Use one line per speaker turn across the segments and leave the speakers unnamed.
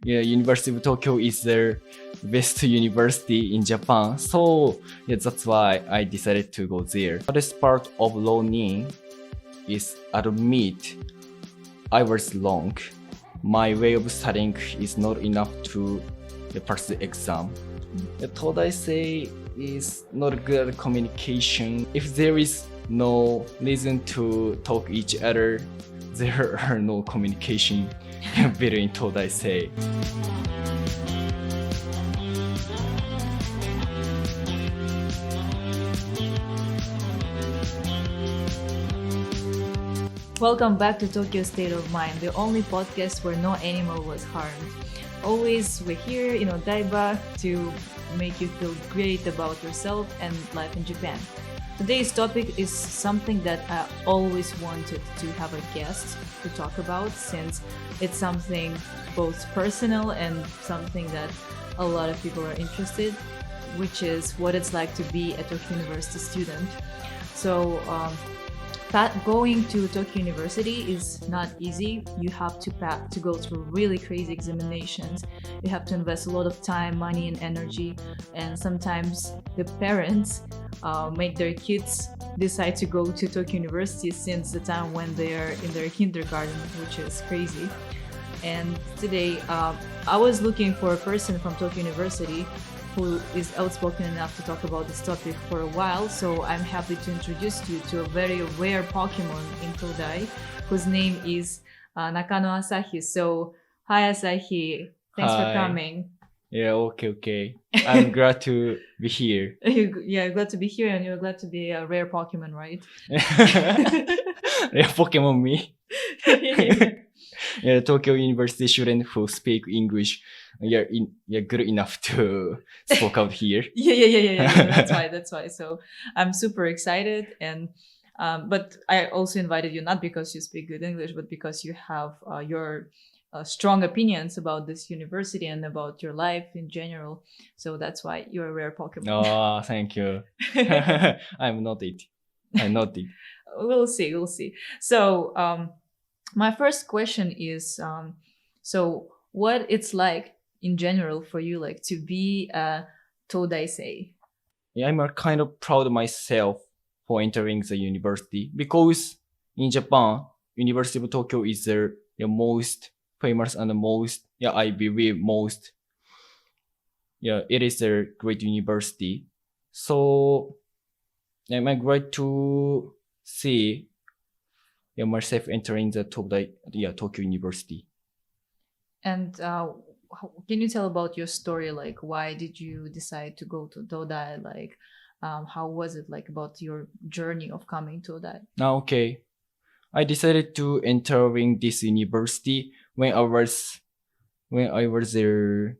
yeah, University of Tokyo is the best university in Japan. So yeah, that's why I decided to go there. The hardest part of Ronin is admit I was wrong. My way of studying is not enough to pass the exam. The Todai say is not good at communication. If there is no reason to talk each other, there are no communication between Todai say.
Welcome back to Tokyo State of Mind, the only podcast where no animal was harmed. Always we're here in Odaiba to make you feel great about yourself and life in Japan. Today's topic is something that I always wanted to have a guest to talk about, since it's something both personal and something that a lot of people are interested, which is what it's like to be a Tokyo University student. So going to Tokyo University is not easy. You have to go through really crazy examinations. You have to invest a lot of time, money, and energy. And sometimes the parents make their kids decide to go to Tokyo University since the time when they're in their kindergarten, which is crazy. And today, I was looking for a person from Tokyo University who is outspoken enough to talk about this topic for a while, so I'm happy to introduce you to a very rare Pokemon in Todai, whose name is Nakano Asahi. So, hi Asahi, thanks for
Hi.
coming.
Yeah, okay. I'm glad to be here.
Yeah, glad to be here, and you're glad to be a rare Pokemon, right?
Yeah, Pokemon me. Yeah, Tokyo University student who speak English. Yeah, good enough to speak out here.
Yeah. That's why. So I'm super excited, and but I also invited you not because you speak good English, but because you have your strong opinions about this university and about your life in general. So that's why you're a rare Pokemon.
Oh, thank you. I'm not it.
We'll see. So my first question is, so what it's like in general for you, like to be a Todaisei?
Yeah, I'm kind of proud of myself for entering the university because in Japan, University of Tokyo is the most famous and the most, I believe most, it is a great university. So I'm glad to see myself entering the Tokyo University.
And can you tell about your story? Like, why did you decide to go to Todai? Like, how was it like about your journey of coming to Todai?
Okay. I decided to entering this university when I was a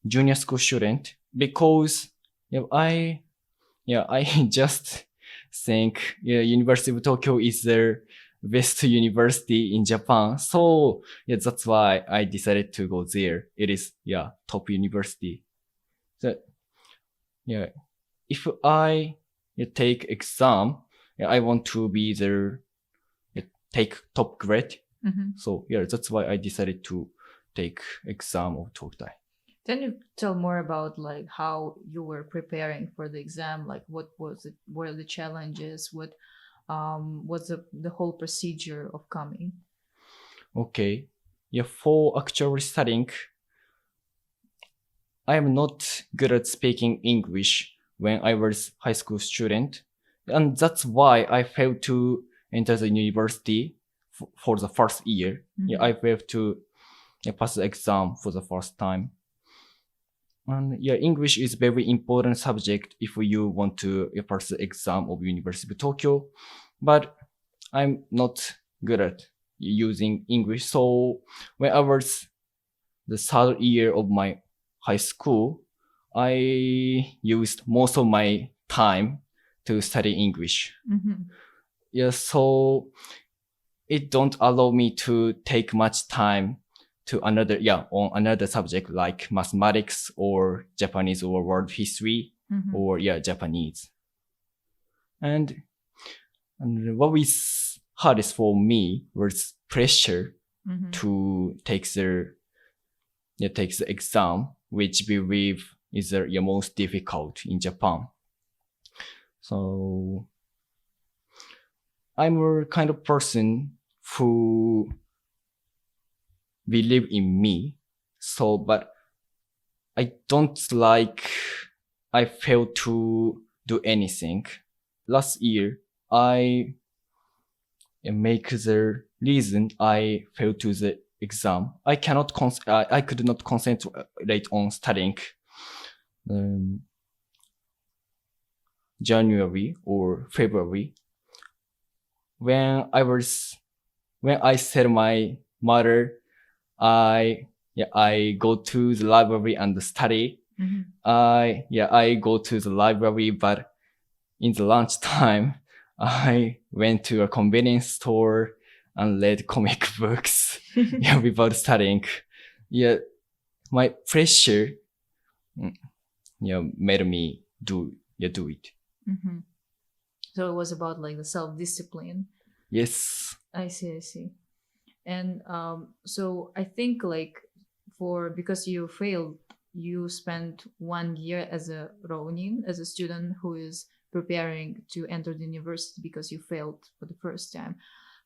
junior school student because I just think University of Tokyo is the best university in Japan. So that's why I decided to go there. It is top university. So if I take exam, I want to be there, take top grade.
Mm-hmm.
So that's why I decided to take exam of Tokyo.
Can you tell more about like how you were preparing for the exam? Like what were the challenges? What was the whole procedure of coming?
Okay. For actually studying, I am not good at speaking English when I was high school student. And that's why I failed to enter the university for the first year.
Mm-hmm.
I failed to pass the exam for the first time. And English is very important subject if you want to pass the exam of University of Tokyo. But I'm not good at using English. So when I was the third year of my high school, I used most of my time to study English.
Mm-hmm.
So it don't allow me to take much time to on another subject like mathematics or Japanese or world history,
mm-hmm.
or Japanese. And what was hardest for me was pressure
mm-hmm.
to take the takes the exam, which we believe is the most difficult in Japan. So I'm a kind of person who believe in me. So, but I don't like I failed to do anything. Last year, I make the reason I failed to the exam. I could not concentrate on studying January or February. When I said my mother, I go to the library and study.
Mm-hmm.
I go to the library, but in the lunchtime, I went to a convenience store and read comic books. Without studying. My pressure, made me do it.
Mm-hmm. So it was about like the self-discipline.
Yes.
I see. And so I think like because you failed, you spent 1 year as a Ronin, as a student who is preparing to enter the university because you failed for the first time.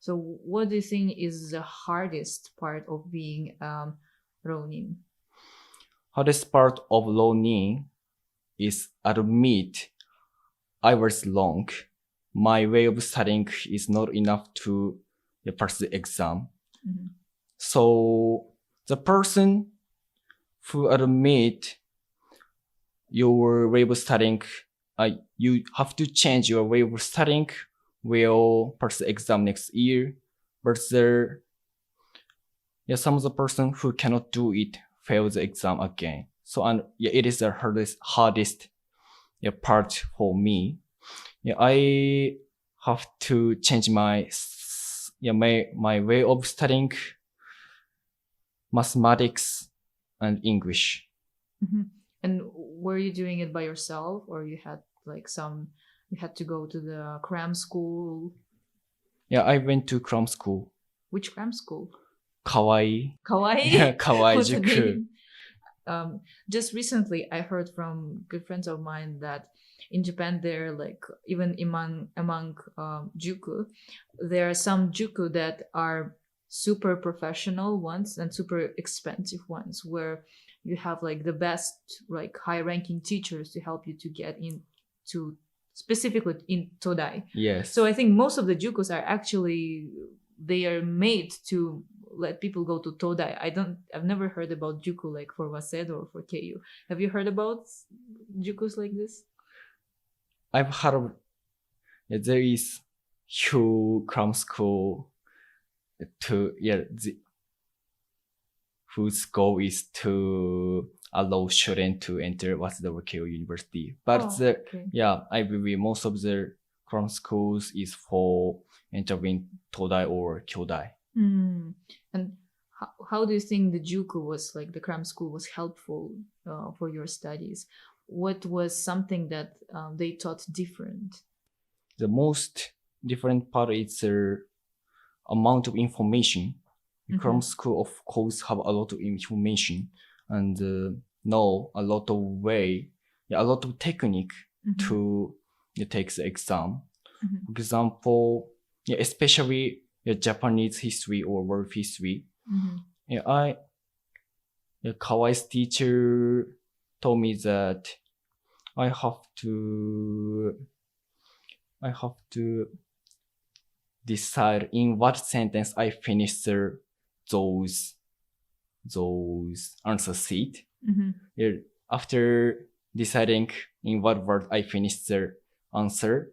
So what do you think is the hardest part of being Ronin?
Hardest part of Ronin is admit I was wrong. My way of studying is not enough to pass the exam.
Mm-hmm.
So the person who admit your way of studying, you have to change your way of studying, will pass the exam next year. But some of the person who cannot do it fail the exam again. So it is the hardest part for me. I have to change my way of studying mathematics and English.
Mm-hmm. And were you doing it by yourself, or you had to go to the cram school?
I went to cram school.
Which cram school?
Kawaii.
Kawaii?
Kawaii
What's the
Juku.
name? Just recently, I heard from good friends of mine that in Japan, there like even among juku, there are some juku that are super professional ones and super expensive ones, where you have like the best like high-ranking teachers to help you to get into specifically in Todai.
Yes.
So I think most of the jukus are actually they are made to let people go to Todai. I've never heard about juku like for Waseda or for KU. Have you heard about jukus like this?
I've heard of there is Hugh cram school whose goal is to allow students to enter Waseda or KU University. But I believe most of the cram schools is for entering Todai or Kyodai.
Mm. And how do you think the juku was like the cram school was helpful for your studies? What was something that they taught different?
The most different part is the amount of information. Mm-hmm. Cram school, of course, have a lot of information and know a lot of technique mm-hmm. to take the exam. Mm-hmm. For example, especially Japanese history or world history. Mm-hmm. Kawaii's teacher told me that I have to decide in what sentence I finish those answer sheet. Mm-hmm. After deciding in what word I finish the answer,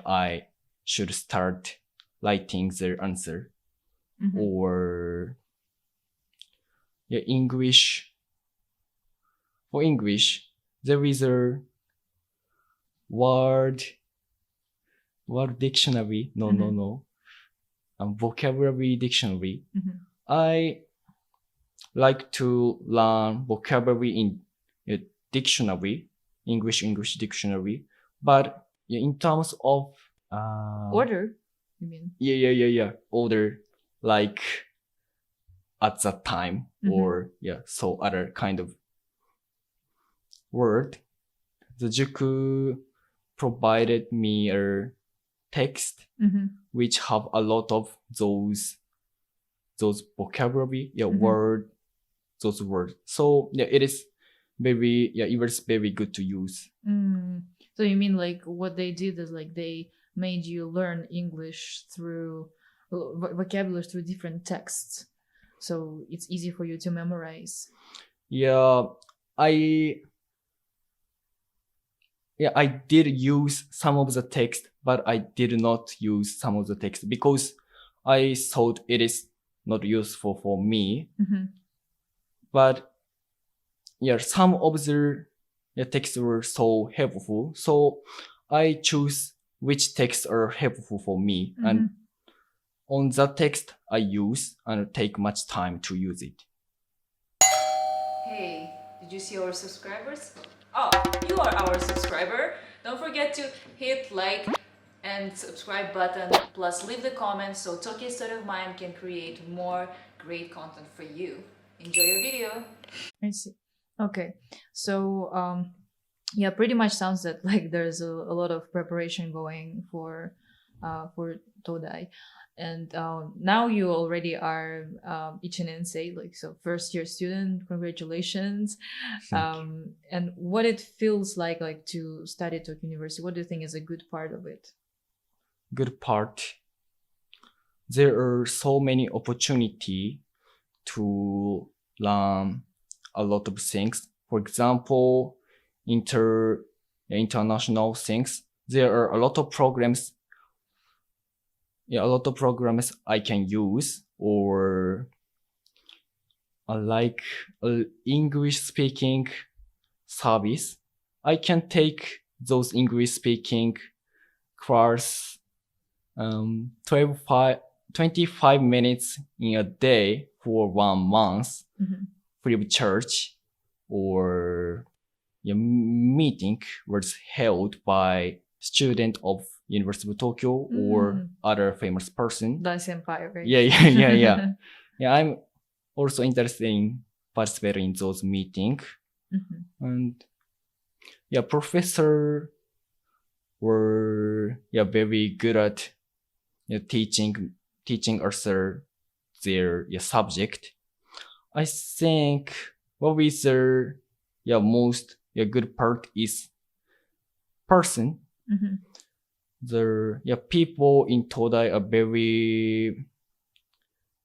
I should start writing the answer. Mm-hmm. Or English. For English, there is a word dictionary. No. Vocabulary dictionary. Mm-hmm. I like to learn vocabulary in a dictionary, English dictionary. But in terms of
order, you mean?
Yeah. Order, like at that time, or so other kind of word. The Juku provided me a text which have a lot of those vocabulary, word, those words. So it is very, it was very good to use.
So you mean like what they did is like they made you learn English through vocabulary through different texts, so it's easy for you to memorize.
I did use some of the text, but I did not use some of the text because I thought it is not useful for me. But some of the texts were so helpful, so I choose which texts are helpful for me, and on that text I use and take much time to use it.
Hey, did you see our subscribers? Oh, you are our subscriber. Don't forget to hit like and subscribe button, plus leave the comments so Tokyo State of Mind can create more great content for you. Enjoy your video. I see. Okay, so pretty much sounds that like there's a lot of preparation going for Todai. And now you already are Ichinensei, like so first year student. Congratulations. And what it feels like to study at Tokyo University, what do you think is a good part of it?
Good part. There are so many opportunity to learn a lot of things. For example, international things. There are a lot of programs. A lot of programs I can use, or like English speaking service. I can take those English speaking class 25 minutes in a day for 1 month free of charge, or meeting was held by student of University of Tokyo or other famous person.
The senpai, right?
Yeah. I'm also interested in participating in those meetings. And professor were very good at teaching us their subject. I think what is the most good part is person. The people in Todai are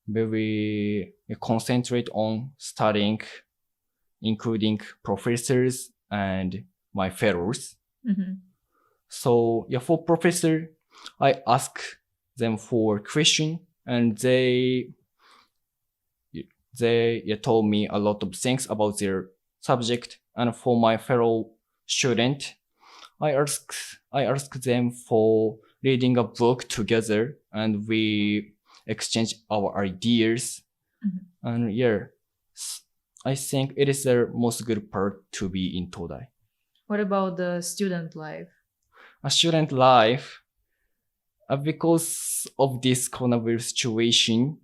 very concentrate on studying, including professors and my fellows. So for professor, I ask them for question, and they told me a lot of things about their subject. And for my fellow student, I asked them for reading a book together, and we exchange our ideas. And I think it is the most good part to be in Todai.
What about the student life?
A student life, because of this coronavirus situation,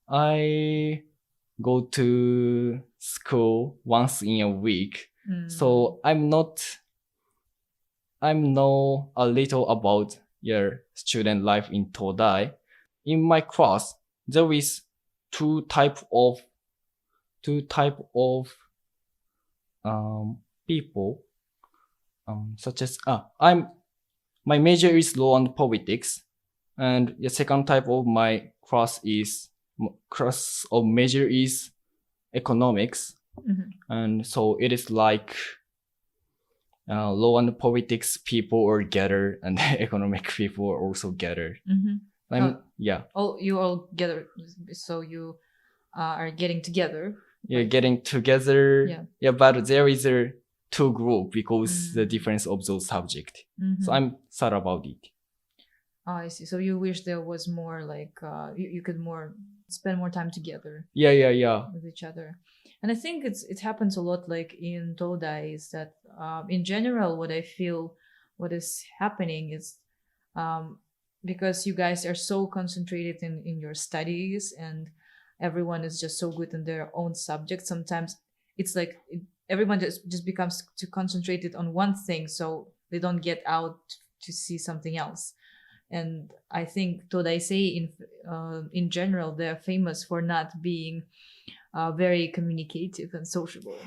I go to school once in a week. So I know a little about your student life in Todai. In my class, there is two type of people, such as my major is law and politics, and the second type of my class of major is economics. And so it is like law and politics people are gathered, and economic people are also gathered.
You all gather, so you are getting together.
Getting together. But there is a two group because the difference of those subject. So I'm sad about it.
Oh, I see. So you wish there was more like you could spend more time together. With each other. And I think it happens a lot like in Todai, is that in general what I feel what is happening is because you guys are so concentrated in your studies, and everyone is just so good in their own subject. Sometimes it's like everyone just becomes too concentrated on one thing, so they don't get out to see something else. And I think Todaisei in general, they're famous for not being very communicative and sociable.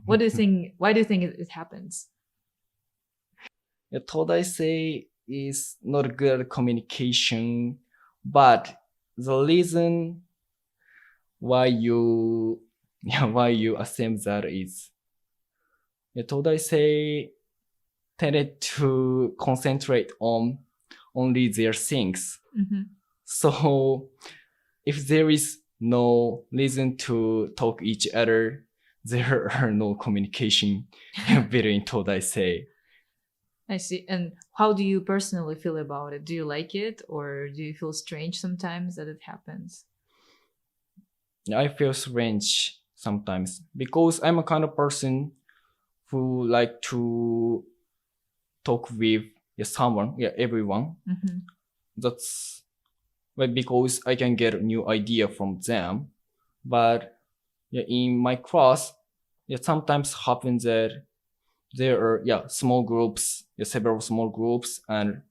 What do you think? Why do you think it happens?
Yeah, Todai say is not good at communication, but the reason why you why you assume that is Todai say tended to concentrate on only their things.
Mm-hmm.
So if there is no reason to talk each other, there are no communication between Todai say.
I see. And how do you personally feel about it? Do you like it, or do you feel strange sometimes that it happens?
I feel strange sometimes because I'm a kind of person who like to talk with someone, everyone.
Mm-hmm.
That's why because I can get a new idea from them. But in my class, sometimes happens that there are small groups, several small groups, and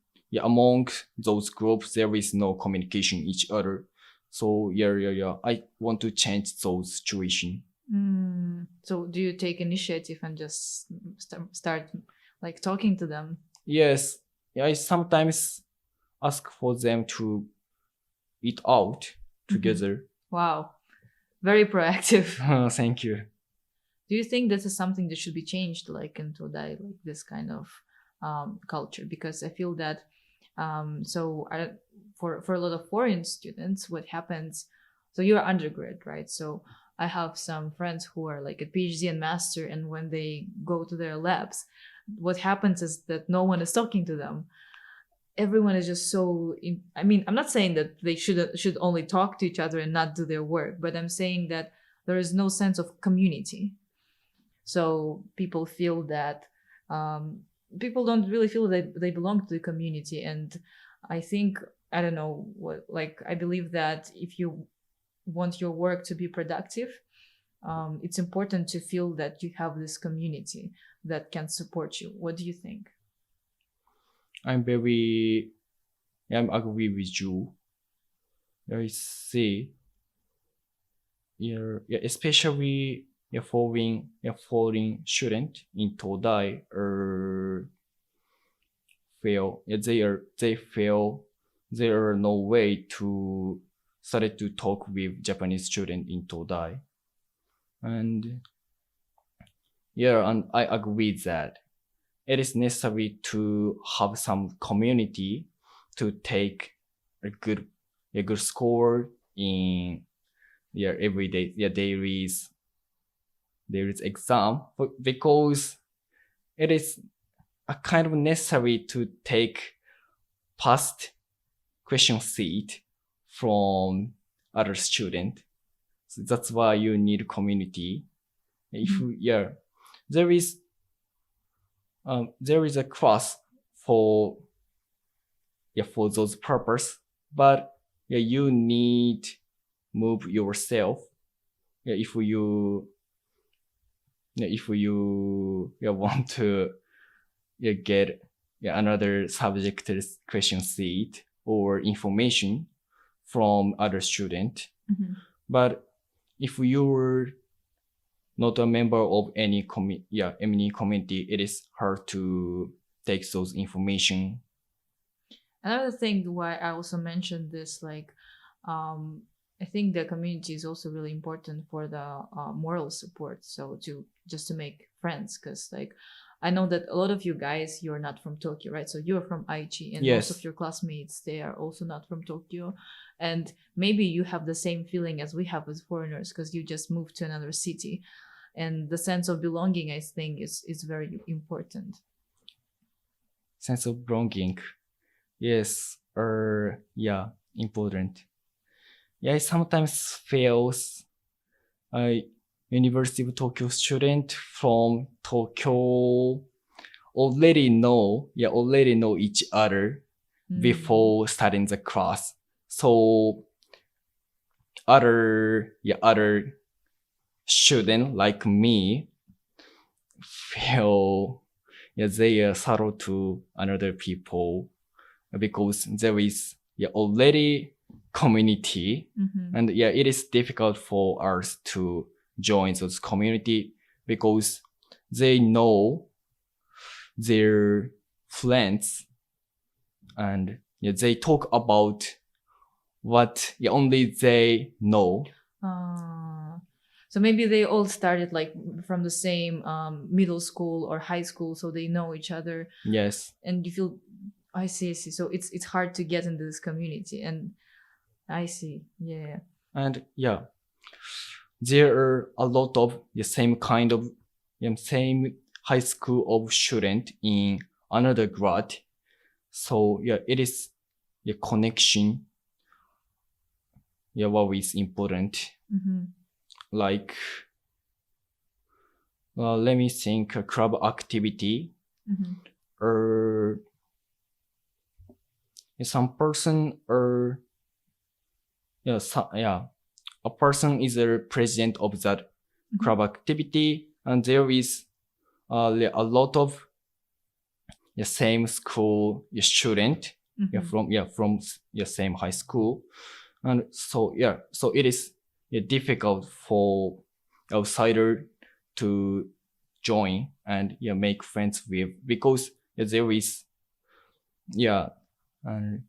among those groups there is no communication each other. So I want to change those situation.
So do you take initiative and just start like talking to them?
Yes, I sometimes ask for them to eat out together.
Wow, very proactive.
Thank you.
Do you think this is something that should be changed, like in Todai, like this kind of culture? Because I feel that for a lot of foreign students, what happens? So you're undergrad, right? So I have some friends who are like a PhD and master, and when they go to their labs, what happens is that no one is talking to them. Everyone is just I mean, I'm not saying that they should only talk to each other and not do their work, but I'm saying that there is no sense of community. So people feel that people don't really feel that they belong to the community. And I think, I don't know what, like, I believe that if you want your work to be productive, it's important to feel that you have this community that can support you. What do you think?
I'm agree with you. I see. Especially foreign student in Todai or feel they feel there are no way to start to talk with Japanese student in Todai. And and I agree that it is necessary to have some community to take a good score in everyday dailies exam, because it is a kind of necessary to take past question sheet from other student. So that's why you need community. If there is a class for those purpose, but you need move yourself. If you want to get another subject question sheet or information from other student.
Mm-hmm.
But if you're not a member of any community, it is hard to take those information.
Another thing why I also mentioned this, like, I think the community is also really important for the moral support. So to make friends, because like I know that a lot of you guys, you're not from Tokyo, right? So you're from Aichi, and
Yes.
most of your classmates, they are also not from Tokyo. And maybe you have the same feeling as we have as foreigners, because you just moved to another city. And the sense of belonging, I think, is very important.
Sense of belonging. Yes, important. I sometimes feels a University of Tokyo student from Tokyo already know each other before starting the class. So other student like me feel they are subtle to another people because there is already community, and it is difficult for us to join those community because they know their friends and they talk about what only they know.
So maybe they all started like from the same middle school or high school, so they know each other.
Yes.
And you feel, I see. So it's hard to get into this community, and I see. Yeah.
And there are a lot of the same kind of same high school of student in another grad. So it is the connection. What is important. Like, let me think, a club activity, or some person, or a person is a president of that club activity, and there is a lot of the same school student from same high school, and so it is difficult for outsider to join and make friends with, because there is and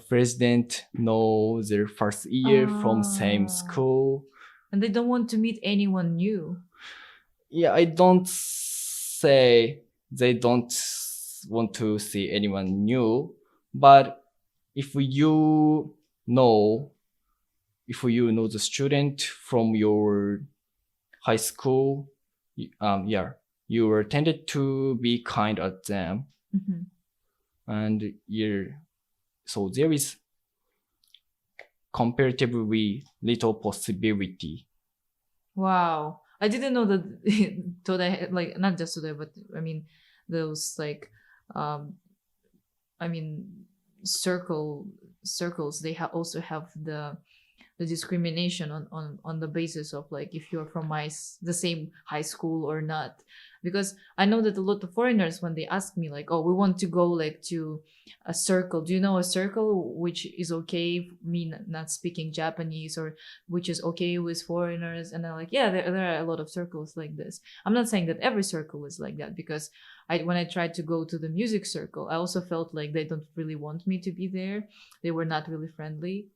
president know their first year from same school,
and they don't want to meet anyone new.
I don't say they don't want to see anyone new, but if you know the student from your high school, you are tended to be kind at them, and so there is comparatively little possibility.
Wow, I didn't know that Todai, like not just Todai, but I mean those like circles, they also have the discrimination on the basis of like if you're from the same high school or not. Because I know that a lot of foreigners, when they ask me like, oh, we want to go like to a circle, do you know a circle which is okay, me not speaking Japanese, or which is okay with foreigners? And I'm like, yeah, there are a lot of circles like this. I'm not saying that every circle is like that, because when I tried to go to the music circle, I also felt like they don't really want me to be there. They were not really friendly,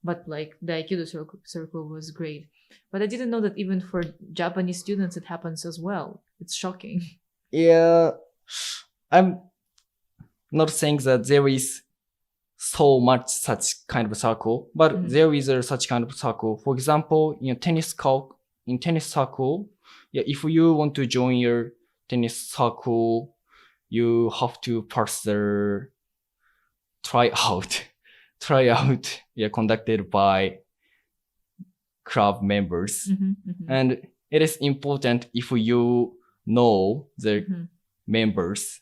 but like the Aikido circle was great. But I didn't know that even for Japanese students it happens as well. It's shocking.
I'm not saying that there is so much such kind of circle, but there is such kind of circle. For example, in tennis circle, if you want to join your tennis circle, you have to pass the tryout conducted by club members. And it is important if you know the members.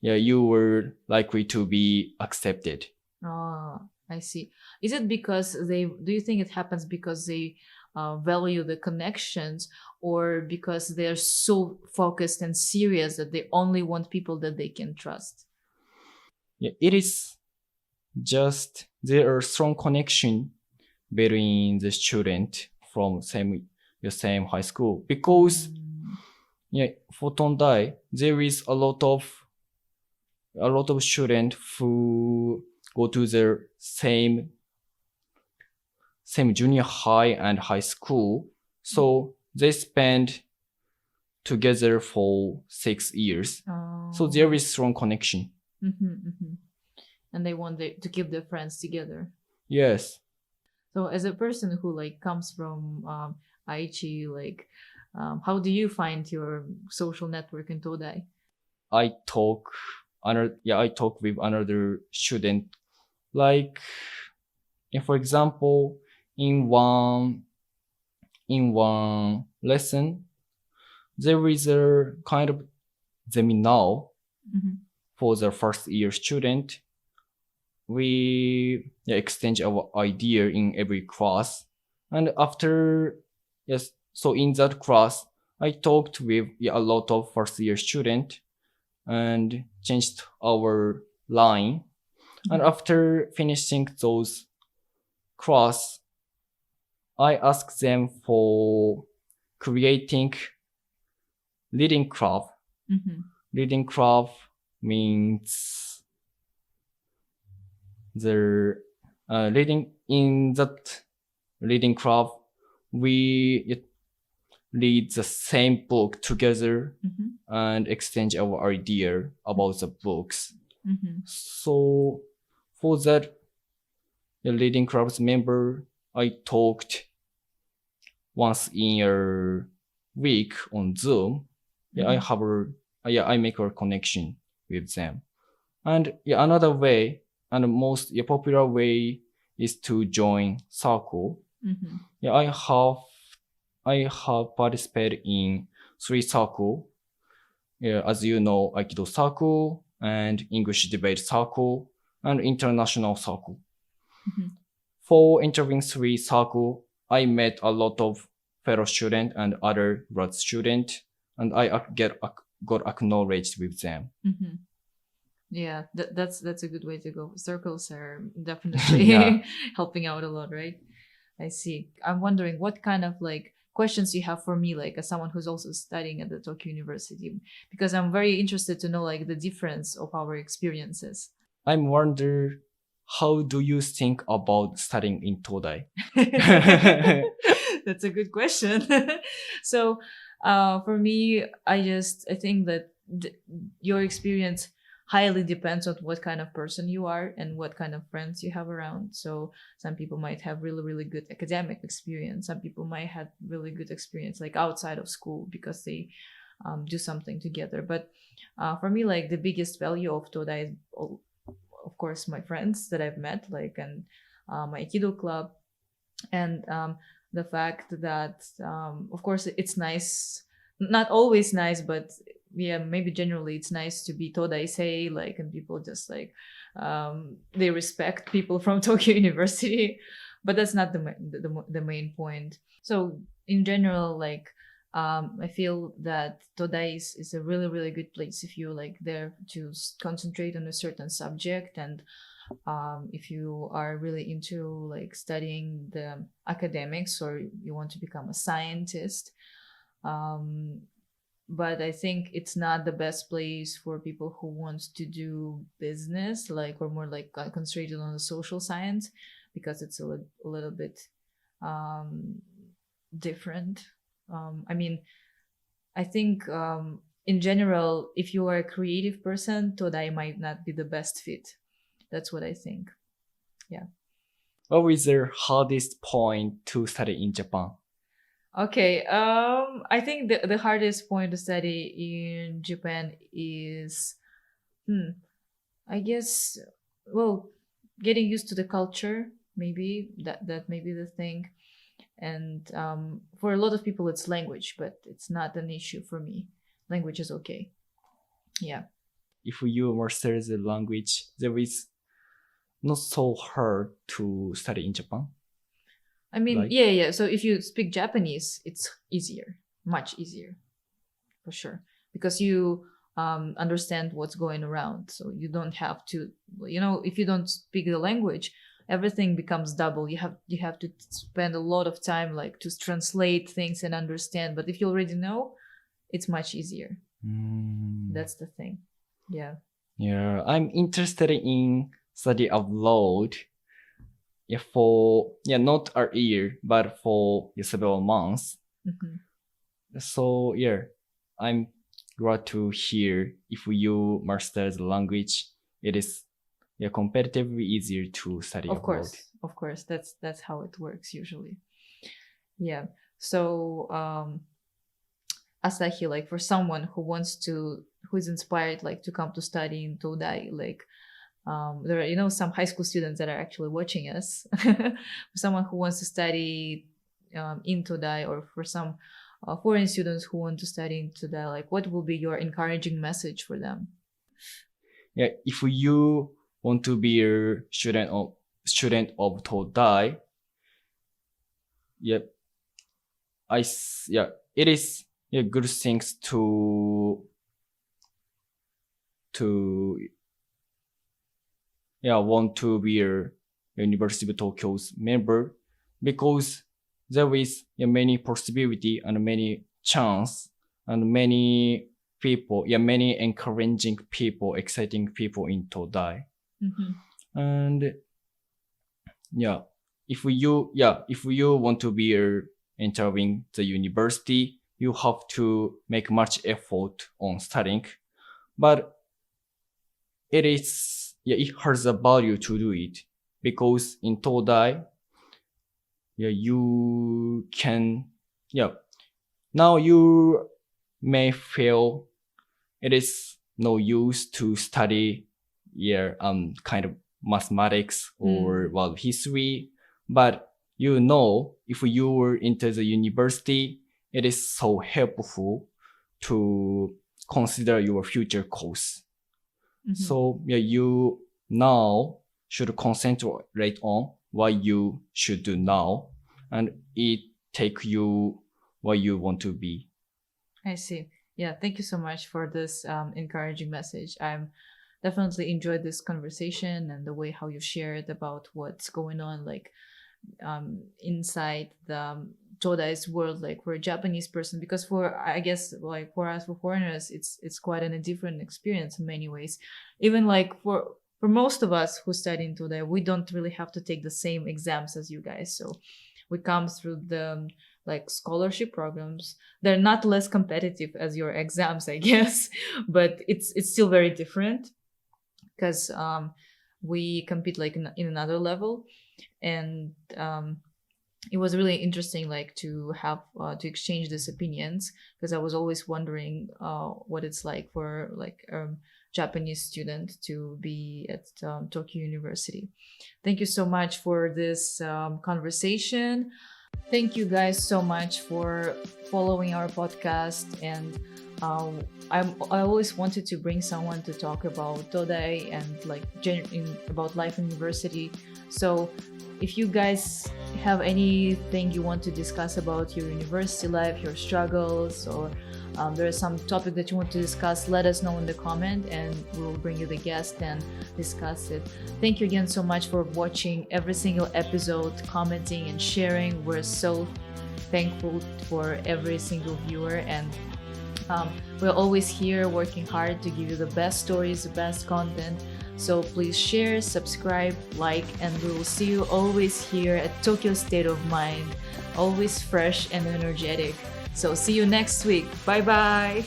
You were likely to be accepted.
I see. Is it because do you think it happens because they value the connections, or because they're so focused and serious that they only want people that they can trust?
It is just there are strong connection between the student from the same high school, because for Tondai there is a lot of students who go to the same junior high and high school, so they spend together for 6 years. So there is strong connection.
And they want to keep their friends together.
Yes.
So as a person who like comes from Aichi, like how do you find your social network in Todai?
I talk with another student. Like, for example, in one lesson, there is a kind of seminar for the first year student, we exchange our idea in every class. And after, yes, so in that class, I talked with a lot of first year student and changed our line. And after finishing those class, I asked them for creating reading club. Reading club means the reading in that reading club we read the same book together and exchange our idea about the books. So for that reading club's member, I talked once in a week on Zoom. I make a connection with them. And another way and most popular way is to join circle. I have participated in 3 circle. As you know, Aikido circle and English debate circle and international circle. For entering 3 circle, I met a lot of fellow student and other grad student, and I got acknowledged with them.
Yeah, that's a good way to go. Circles are definitely helping out a lot, right? I see. I'm wondering what kind of like questions you have for me, like as someone who's also studying at the Tokyo University, because I'm very interested to know like the difference of our experiences.
I'm wonder how do you think about studying in Todai?
That's a good question. So, for me, I think that your experience highly depends on what kind of person you are and what kind of friends you have around. So some people might have really, really good academic experience. Some people might have really good experience like outside of school because they do something together. But for me, like the biggest value of Todai is, of course, my friends that I've met, like, and my Aikido club, and the fact that, of course, it's nice, not always nice, but yeah, maybe generally it's nice to be Todaisei, like, and people just like they respect people from Tokyo University, but that's not the main point. So in general, like I feel that Todai is a really, really good place if you're like there to concentrate on a certain subject, and if you are really into like studying the academics or you want to become a scientist. But I think it's not the best place for people who want to do business, like, or more like concentrated on the social science, because it's a little bit different. I mean, I think in general, if you are a creative person, Todai might not be the best fit. That's what I think. Yeah.
What is the hardest point to study in Japan?
Okay. I think the hardest point to study in Japan is, I guess, well, getting used to the culture. Maybe that may be the thing. And for a lot of people, it's language, but it's not an issue for me. Language is okay. Yeah.
If you master the language, there is not so hard to study in Japan.
I mean,
Like-
yeah. So if you speak Japanese, it's easier, much easier, for sure, because you understand what's going around. So you don't have to, if you don't speak the language, everything becomes double. You have to spend a lot of time like to translate things and understand. But if you already know, it's much easier. That's the thing. Yeah.
Yeah, I'm interested in study abroad. Yeah, for not a year, but for several months. So I'm glad to hear if you master the language, it is comparatively easier to study abroad.
Of course, that's how it works usually. Yeah. So Asahi, like for someone who is inspired like to come to study in Todai, like there are some high school students that are actually watching us. For someone who wants to study in Todai, or for some foreign students who want to study in Todai, like what will be your encouraging message for them?
Yeah, if you want to be a student of Todai, yep, it is good things to want to be a University of Tokyo's member, because there is many possibility and many chance and many people, many encouraging people, exciting people in Todai. And if you want to be entering the university, you have to make much effort on studying, but it has a value to do it, because in Todai, you can, now you may feel it is no use to study kind of mathematics or history, but if you were into the university, it is so helpful to consider your future course. So you now should concentrate on what you should do now, and it take you where you want to be.
I see. Yeah, thank you so much for this encouraging message. I'm definitely enjoyed this conversation and the way how you shared about what's going on, like inside the Todai's world, like for a Japanese person, because I guess like for us, for foreigners, it's quite a different experience in many ways. Even like for most of us who study in Todai, we don't really have to take the same exams as you guys. So we come through the like scholarship programs. They're not less competitive as your exams, I guess, but it's still very different, because we compete like in another level. And it was really interesting, like to have to exchange these opinions, because I was always wondering what it's like for like Japanese student to be at Tokyo University. Thank you so much for this conversation. Thank you guys so much for following our podcast. And I always wanted to bring someone to talk about Todai and like about life in university. So if you guys have anything you want to discuss about your university life, your struggles, or there is some topic that you want to discuss, let us know in the comment and we'll bring you the guest and discuss it. Thank you again so much for watching every single episode, commenting and sharing. We're so thankful for every single viewer, and we're always here working hard to give you the best stories, the best content. So please share, subscribe, like, and we will see you always here at Tokyo State of Mind, always fresh and energetic. So see you next week. Bye bye.